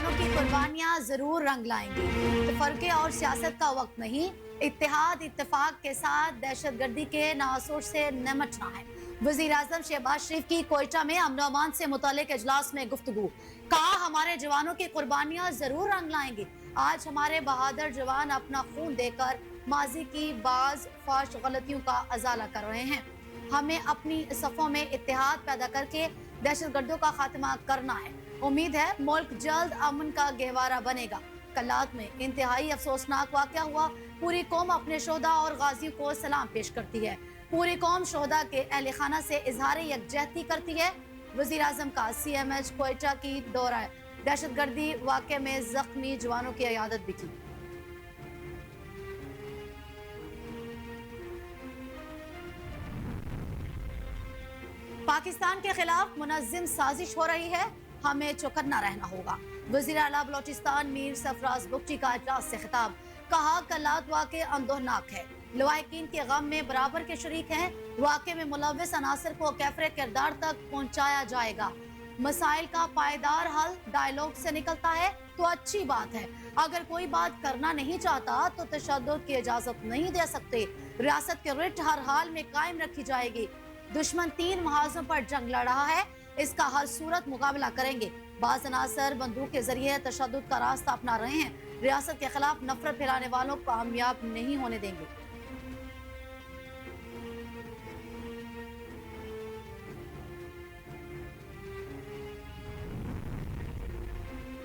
जवानों की कुर्बानियां जरूर रंग लाएंगी। तफरके और सियासत का वक्त नहीं, इत्तेहाद इत्तेफाक के साथ दहशतगर्दी के नासूर से निमटना है। वजीर आजम शहबाज शरीफ की कोयटा में अमन अमान से मुतालिक इजलास में गुफ्तगू। कहा, हमारे जवानों की कुर्बानियां जरूर रंग लाएंगी। आज हमारे बहादुर जवान अपना खून देकर माजी की बाज फाश गलतियों का अजाला कर रहे हैं। हमें अपनी सफ़ों में इत्तेहाद पैदा करके दहशतगर्दों का खात्मा करना है। उम्मीद है मुल्क जल्द अमन का गहवारा बनेगा। कल्लात में इंतहाई अफसोसनाक वाक़या हुआ। पूरी कौम अपने शोहदा और गाजियों को सलाम पेश करती है। पूरी कौम शोहदा के अहले खाना से इजहार यकजहती करती है। वज़ीर आज़म का CMH कोयटा की दौरा, दहशतगर्दी वाक़े में जख्मी जवानों की इयादत भी की। पाकिस्तान के खिलाफ मुनज़्ज़म साजिश हो रही है, हमें चौकन्ना रहना होगा। वज़ीर आला बलोचिस्तान मीर सरफराज बुगटी का इजलास से खिताब। कहा, कल्लात वाक़े अंदोहनाक है, लवाहिकीन के गम में बराबर के शरीक हैं। वाक़े में मुलव्विस अनासर को कैफरे किरदार तक पहुँचाया जाएगा। मसाइल का पायदार हल डायलॉग से निकलता है तो अच्छी बात है। अगर कोई बात करना नहीं चाहता तो तशद्दुद की इजाजत नहीं दे सकते। रियासत के रिट हर हाल में कायम रखी जाएगी। दुश्मन 3 महाजों पर जंग लड़ रहा है, इसका हर सूरत मुकाबला करेंगे। बाज़ अनासर बंदूक के जरिए तशद्दुद का रास्ता अपना रहे हैं। रियासत के खिलाफ नफरत फैलाने वालों को कामयाब नहीं होने देंगे।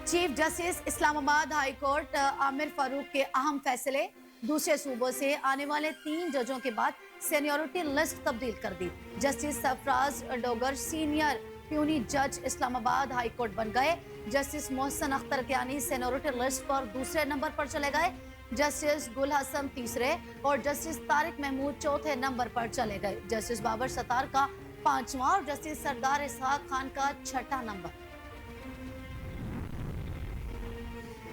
Chief justice Islamabad high court Aamir Farooq के अहम फैसले। दूसरे सूबों से आने वाले 3 जजों के बाद सीनियरिटी लिस्ट तब्दील कर दी। Justice Sarfaraz Dogar senior puisne जज इस्लामाबाद हाई कोर्ट बन गए। Justice Mohsin Akhtar Kayani seniority list पर दूसरे नंबर पर चले गए। जस्टिस गुल हसन तीसरे और जस्टिस तारिक महमूद चौथे नंबर पर चले गए। जस्टिस बाबर सतार का 5वां और जस्टिस सरदार इसहाक खान का 6ठा नंबर।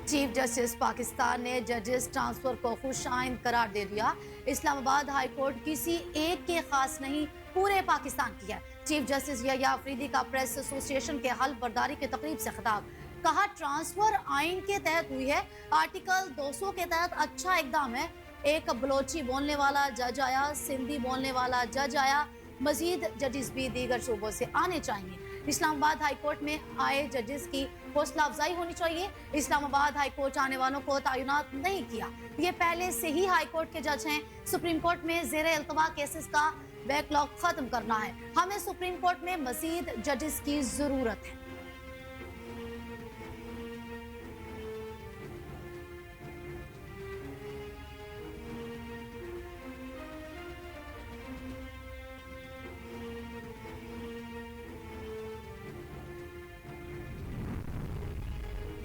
चीफ जस्टिस पाकिस्तान ने जजेस ट्रांसफर को खुशाइंद करार दे दिया। इस्लामाबाद हाई कोर्ट किसी एक के खास नहीं, पूरे पाकिस्तान की है। चीफ जस्टिस यहया अफरीदी का प्रेस एसोसिएशन के हल्फ बर्दारी की तकरीब से खिताब। कहा, ट्रांसफर आइन के तहत हुई है, आर्टिकल 200 के तहत अच्छा इकदाम है। एक बलोची बोलने वाला जज आया, सिंधी बोलने वाला जज आया। मजीद जजेस भी दीगर शोबों से आने चाहिए। इस्लामाबाद हाई कोर्ट में आए जजेस की हौसला अफजाई होनी चाहिए। इस्लामाबाद हाई कोर्ट आने वालों को तैनात नहीं किया, ये पहले से ही हाई कोर्ट के जज हैं। सुप्रीम कोर्ट में ज़ेरे इल्तवा केसेस का बैकलॉग खत्म करना है। हमें सुप्रीम कोर्ट में मजीद जजेस की जरूरत है।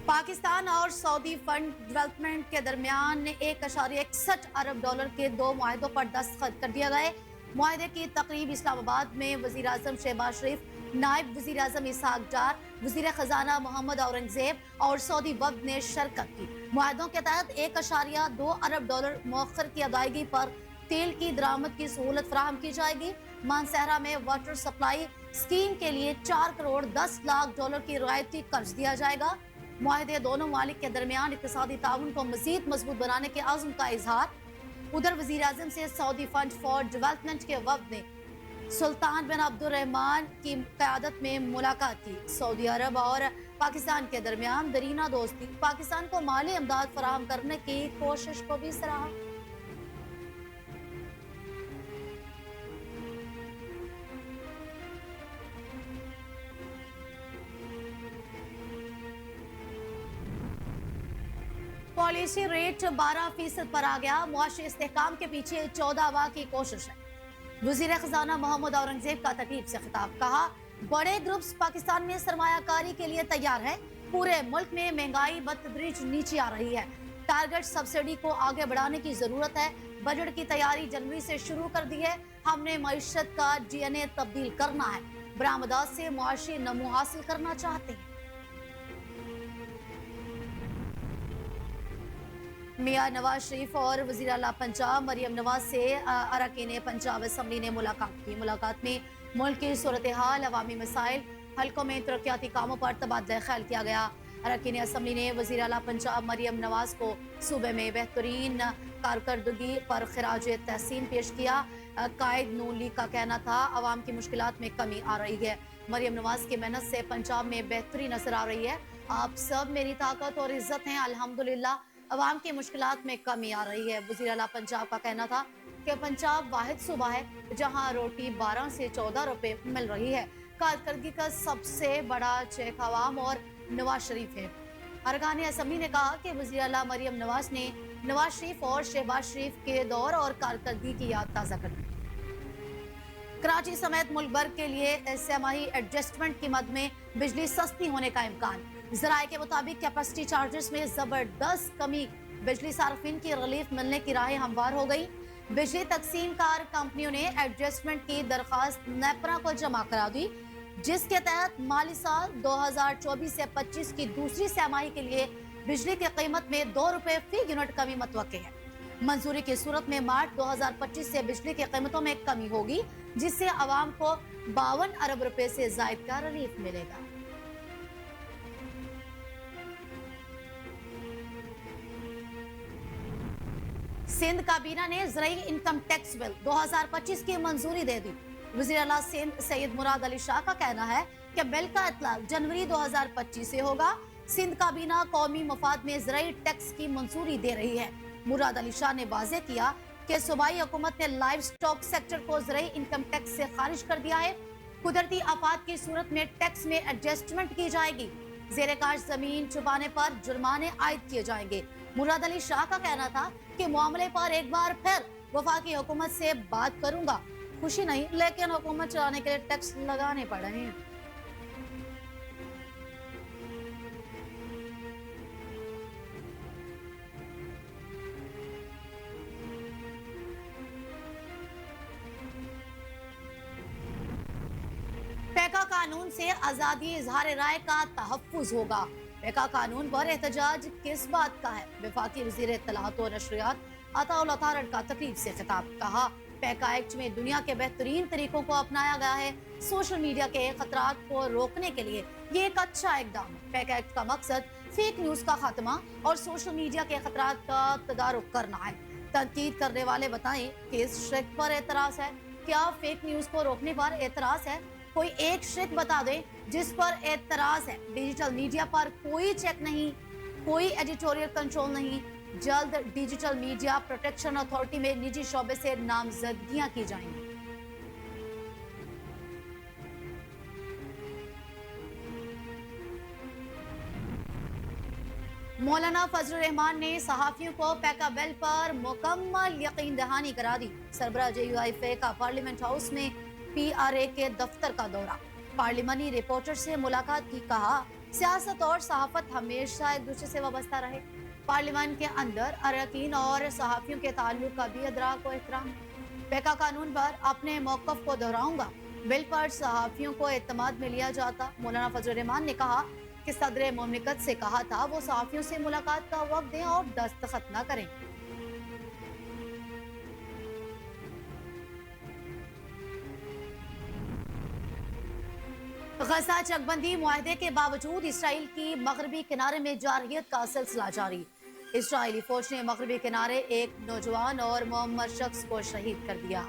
पाकिस्तान और सऊदी फंड डेवलपमेंट के दरमियान $1.61 अरब के 2 मुआहदों पर दस्तखत कर दिया गए। मुआहदे की तकरीब इस्लामाबाद में वज़ीर आज़म शहबाज शरीफ, नायब वज़ीर आज़म इसहाक डार, वज़ीर ख़जाना मोहम्मद औरंगज़ेब और सऊदी वफ़द ने शिरकत की। मुआहदों के तहत $1.2 अरब मौखर की अदायगी पर तेल की दरामद की सहूलत फराहम की जाएगी। मानसहरा में वाटर सप्लाई स्कीम के लिए $4 करोड़ 10 लाख की रियायती कर्ज दिया जाएगा। मुआहदे दोनों मालिक के दरमियान इक़्तिसादी ताउन को मज़ीद मजबूत बनाने के आज़म का इजहार। उधर वज़ीर आज़म से सऊदी फंड फॉर डेवलपमेंट के वफ़द ने सुल्तान बिन अब्दुर्रहमान की क़यादत में मुलाकात की। सऊदी अरब और पाकिस्तान के दरमियान दरीना दोस्ती, पाकिस्तान को माली इमदाद फराहम करने की कोशिश को भी सराहा। पॉलिसी रेट 12% पर आ गया। मुआशी इस्तेहकाम के पीछे 14वां की कोशिश है। वज़ीर ख़जाना मोहम्मद औरंगज़ेब का तकरीब से खिताब। कहा, बड़े ग्रुप्स पाकिस्तान में सरमायाकारी के लिए तैयार है। पूरे मुल्क में महंगाई बतदरीज नीचे आ रही है। टारगेट सब्सिडी को आगे बढ़ाने की जरूरत है। बजट की तैयारी जनवरी से शुरू कर दी है। हमने मईशत का DNA तब्दील करना है। बरामदात से मुआशी नमू हासिल करना चाहते हैं। मियां नवाज शरीफ और वज़ीर आला पंजाब मरियम नवाज से अरकान पंजाब असम्बली ने मुलाकात की। मुलाकात में मुल्क की सूरत हाल, अवामी मसाइल, हल्कों में तरक्याती कामों पर तबादला ख्याल किया गया। अरकान असम्बली ने वज़ीर आला पंजाब मरियम नवाज को सूबे में बेहतरीन कारकर्दगी पर खराज तहसीन पेश किया। कायद नून लीग का कहना था अवाम की मुश्किलात में कमी आ रही है। मरियम नवाज की मेहनत से पंजाब में बेहतरी नजर आ रही है। आप सब मेरी ताकत और इज्जत हैं, अल्हम्दुलिल्लाह अवाम की मुश्किलात में कमी आ रही है। वज़ीर आला पंजाब का कहना था कि पंजाब वाहिद सूबा है जहां रोटी 12 से 14 रुपए मिल रही है। कारकर्दगी का सबसे बड़ा चेक अवाम और नवाज शरीफ है। अरकान असम्बली ने कहा कि वज़ीर आला मरियम नवाज ने नवाज शरीफ और शहबाज शरीफ के दौर और कारकर्दगी की याद ताज़ा कर दी। कराची समेत मुल्क भर के लिए सेमाही एडजस्टमेंट की मद में बिजली सस्ती होने का इम्कान। ज़राए के मुताबिक कैपेसिटी चार्जेस में जबरदस्त कमी, बिजली सार्फिन की रिलीफ मिलने की राहें हमवार हो गई। बिजली तकसीम कार कंपनियों ने एडजस्टमेंट की दरखास्त नेपरा को जमा करा दी, जिसके तहत माली साल 2024 से 25 की दूसरी सेमाही के लिए बिजली की कीमत में 2 रुपए फी यूनिट कमी मतवक्के है। मंजूरी की सूरत में मार्च 2025 से बिजली की कीमतों में कमी होगी, जिससे आवाम को 52 अरब रुपए से जायद का रिलीफ मिलेगा। सिंध काबीना ने ज़राई इनकम टैक्स बिल 2025 की मंजूरी दे दी। वज़ीर आला सिंध सैयद मुराद अली शाह का कहना है कि बिल का इतलाक जनवरी 2025 से होगा। सिंध काबीना कौमी मफाद में ज़राई टैक्स की मंजूरी दे रही है। मुराद अली शाह ने वाज़ेह किया कि सूबाई हुकूमत ने लाइव स्टॉक सेक्टर को ज़राई इनकम टैक्स से खारिज कर दिया है। कुदरती आफात की सूरत में टैक्स में एडजस्टमेंट की जाएगी। ज़ेरे काश जमीन छुपाने पर जुर्माने आयद किए जाएंगे। मुराद अली शाह का कहना था कि मामले पर एक बार फिर वफाकी हुकूमत से बात करूंगा। खुशी नहीं, लेकिन हुकूमत चलाने के लिए टैक्स लगाने पड़ रहे हैं। पैका कानून से आजादी इजहार राय का तहफ्फुज होगा। पैका कानून पर एहतजाज किस बात का है? वफाकी वज़ीर इत्तलाआत और नशरियात अताउल अतारड़ का तकरीब से खिताब। कहा पैका एक्ट में दुनिया के बेहतरीन तरीकों को अपनाया गया है। सोशल मीडिया के खतरात को रोकने के लिए ये एक अच्छा इकदाम है। पैका एक्ट का मकसद फेक न्यूज का खात्मा और सोशल मीडिया के खतरात का तदारुक करना है। तनकीद करने वाले बताएं कि इस शर्त पर एतराज है। क्या फेक न्यूज को रोकने पर एतराज है? कोई एक शर्त बता दे जिस पर एतराज है। डिजिटल मीडिया पर कोई चेक नहीं, कोई एडिटोरियल कंट्रोल नहीं। जल्द डिजिटल मीडिया प्रोटेक्शन अथॉरिटी में निजी शोबे से नामजदगियां की जाएंगी। मौलाना फजलुर रहमान ने सहाफियों को पैका बिल पर मुकम्मल यकीन दहानी करा दी। सरबराह JUIF का पार्लियामेंट हाउस में PRA के दफ्तर का दौरा, पार्लिमानी रिपोर्टर से मुलाकात की। कहा सियासत और सहाफत हमेशा एक दूसरे से वाबस्ता रहे। पार्लियामेंट के अंदर अरकान और सहाफियों के ताल्लुक का भी अदराक और एहतराम है। पैका कानून पर अपने मौक़िफ़ को दोहराऊंगा। बिल पर सहाफियों को एतमाद में लिया जाता। मौलाना फजलुर रहमान ने कहा कि सदर मुमलिकत से कहा था वो सहाफियों से मुलाकात का वक्त दें और दस्तखत न करें। गजा चकबंदी मुआहदे के बावजूद इसराइल की मगरबी किनारे में जारहियत का सिलसिला जारी। इसराइली फौज ने मगरबी किनारे एक नौजवान और मोहम्मद शख्स को शहीद कर दिया।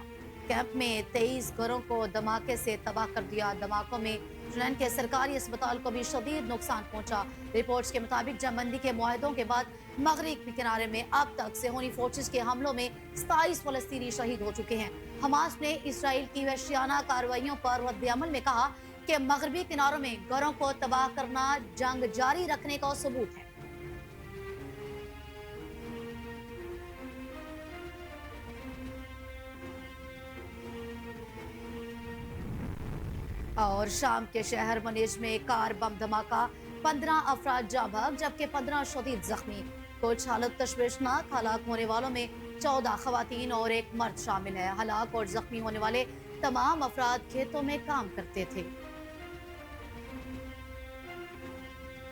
कैंप में 23 घरों को धमाके से तबाह कर दिया। धमाकों में जुनैन के सरकारी अस्पताल को भी शदीद नुकसान पहुंचा। रिपोर्ट्स के मुताबिक जमबंदी के मुआहदों के बाद मगरबी किनारे में अब तक सेहूनी फोर्सेस के हमलों में 27 फलस्तीनी शहीद हो चुके हैं। हमास ने इसराइल की वहशियाना कार्रवाइयों पर रद्द-ए-अमल में कहा कि मगरबी किनारों में घरों को तबाह करना जंग जारी रखने का सबूत है। और शाम के शहर मनीज में कार बम धमाका, 15 अफराद जाँ बहक जबकि 15 शदीद जख्मी। कुछ हालत तशवीशनाक, हलाक होने वालों में 14 खवातीन और एक मर्द शामिल है। हलाक और जख्मी होने वाले तमाम अफराद खेतों में काम करते थे।